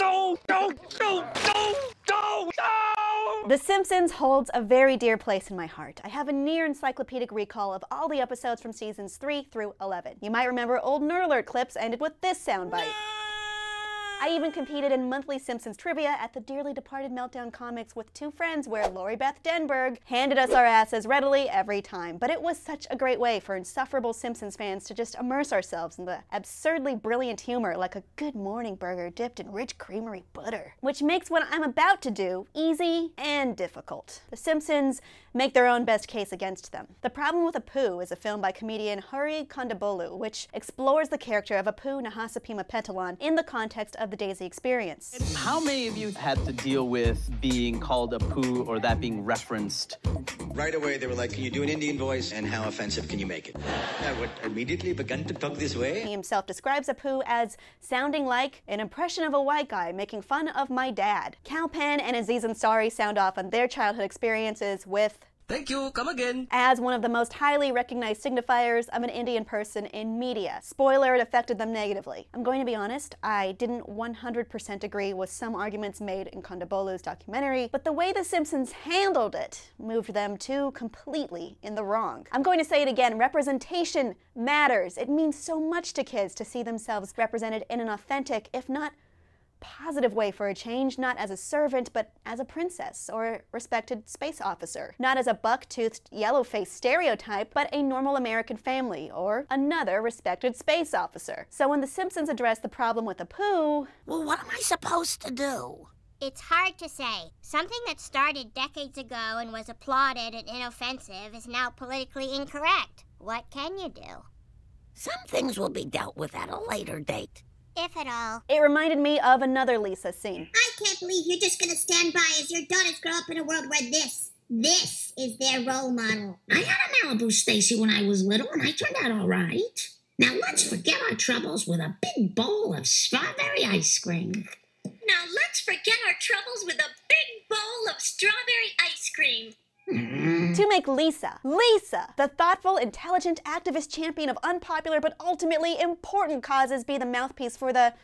No, no, no, no, no, no! The Simpsons holds a very dear place in my heart. I have a near encyclopedic recall of all the episodes from seasons 3 through 11. You might remember old Nerd Alert clips ended with this soundbite. I even competed in monthly Simpsons trivia at the dearly departed Meltdown Comics with two friends where Lori Beth Denberg handed us our asses readily every time. But it was such a great way for insufferable Simpsons fans to just immerse ourselves in the absurdly brilliant humor like a Good Morning burger dipped in rich creamery butter. Which makes what I'm about to do easy and difficult. The Simpsons make their own best case against them. The Problem with Apu is a film by comedian Hari Kondabolu, which explores the character of Apu Nahasapima Petalon in the context of the Daisy experience. How many of you had to deal with being called a poo or that being referenced? Right away, they were like, can you do an Indian voice, and how offensive can you make it? I would immediately begin to talk this way. He himself describes Apu as sounding like an impression of a white guy making fun of my dad. Kal Penn and Aziz Ansari sound off on their childhood experiences with Thank you, come again. as one of the most highly recognized signifiers of an Indian person in media. Spoiler, it affected them negatively. I'm going to be honest, I didn't 100% agree with some arguments made in Kondabolu's documentary, but the way The Simpsons handled it moved them too completely in the wrong. I'm going to say it again, representation matters. It means so much to kids to see themselves represented in an authentic, if not positive way for a change, not as a servant, but as a princess or a respected space officer. Not as a buck-toothed, yellow-faced stereotype, but a normal American family or another respected space officer. So when The Simpsons address the problem with Apu, Well, what am I supposed to do? It's hard to say. Something that started decades ago and was applauded and inoffensive is now politically incorrect. What can you do? Some things will be dealt with at a later date. If at all. it reminded me of another Lisa scene. I can't believe you're just gonna stand by as your daughters grow up in a world where this is their role model. I had a Malibu Stacy when I was little, and I turned out all right. Now let's forget our troubles with a big bowl of strawberry ice cream. Now let's forget our troubles with a big bowl of strawberry ice cream. To make Lisa, the thoughtful, intelligent, activist champion of unpopular but ultimately important causes, be the mouthpiece for the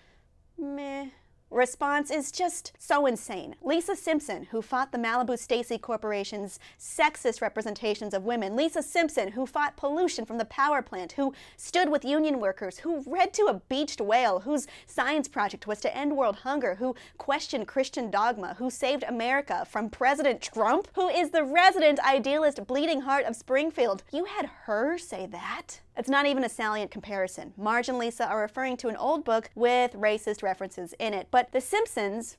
meh response is just so insane. Lisa Simpson, who fought the Malibu Stacy Corporation's sexist representations of women. Lisa Simpson, who fought pollution from the power plant, who stood with union workers, who read to a beached whale, whose science project was to end world hunger, who questioned Christian dogma, who saved America from President Trump, who is the resident idealist bleeding heart of Springfield. You had her say that? It's not even a salient comparison. Marge and Lisa are referring to an old book with racist references in it, but The Simpsons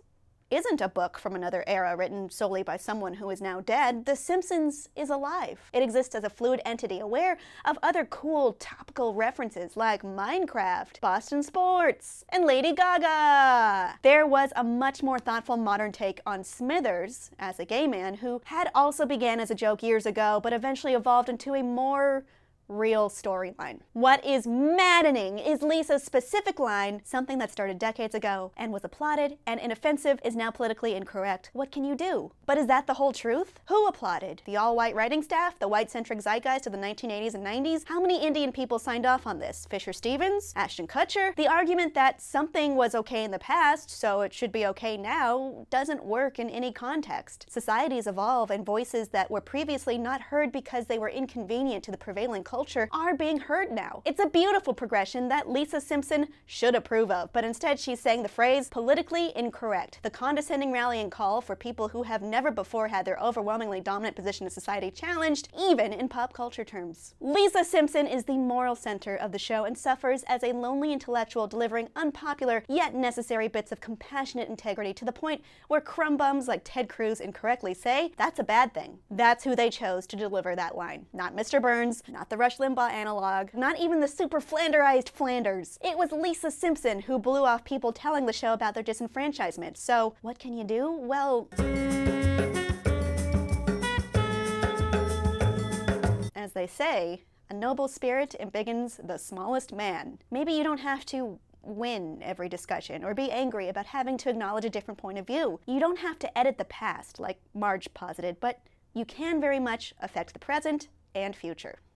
isn't a book from another era written solely by someone who is now dead. The Simpsons is alive. It exists as a fluid entity, aware of other cool topical references like Minecraft, Boston sports, and Lady Gaga. There was a much more thoughtful modern take on Smithers as a gay man who had also began as a joke years ago, but eventually evolved into a more real storyline. What is maddening is Lisa's specific line, something that started decades ago and was applauded and inoffensive is now politically incorrect. What can you do? But is that the whole truth? Who applauded? The all-white writing staff? The white-centric zeitgeist of the 1980s and 90s? How many Indian people signed off on this? Fisher Stevens? Ashton Kutcher? The argument that something was okay in the past, so it should be okay now, doesn't work in any context. Societies evolve, and voices that were previously not heard because they were inconvenient to the prevailing culture are being heard now. It's a beautiful progression that Lisa Simpson should approve of, but instead she's saying the phrase politically incorrect, the condescending rallying call for people who have never before had their overwhelmingly dominant position in society challenged, even in pop culture terms. Lisa Simpson is the moral center of the show and suffers as a lonely intellectual delivering unpopular yet necessary bits of compassionate integrity to the point where crumb bums like Ted Cruz incorrectly say that's a bad thing. That's who they chose to deliver that line. Not Mr. Burns, not the Rush Limbaugh analog, not even the super Flanderized Flanders. It was Lisa Simpson who blew off people telling the show about their disenfranchisement. So what can you do? Well, as they say, a noble spirit embiggens the smallest man. Maybe you don't have to win every discussion or be angry about having to acknowledge a different point of view. You don't have to edit the past, like Marge posited, but you can very much affect the present and future.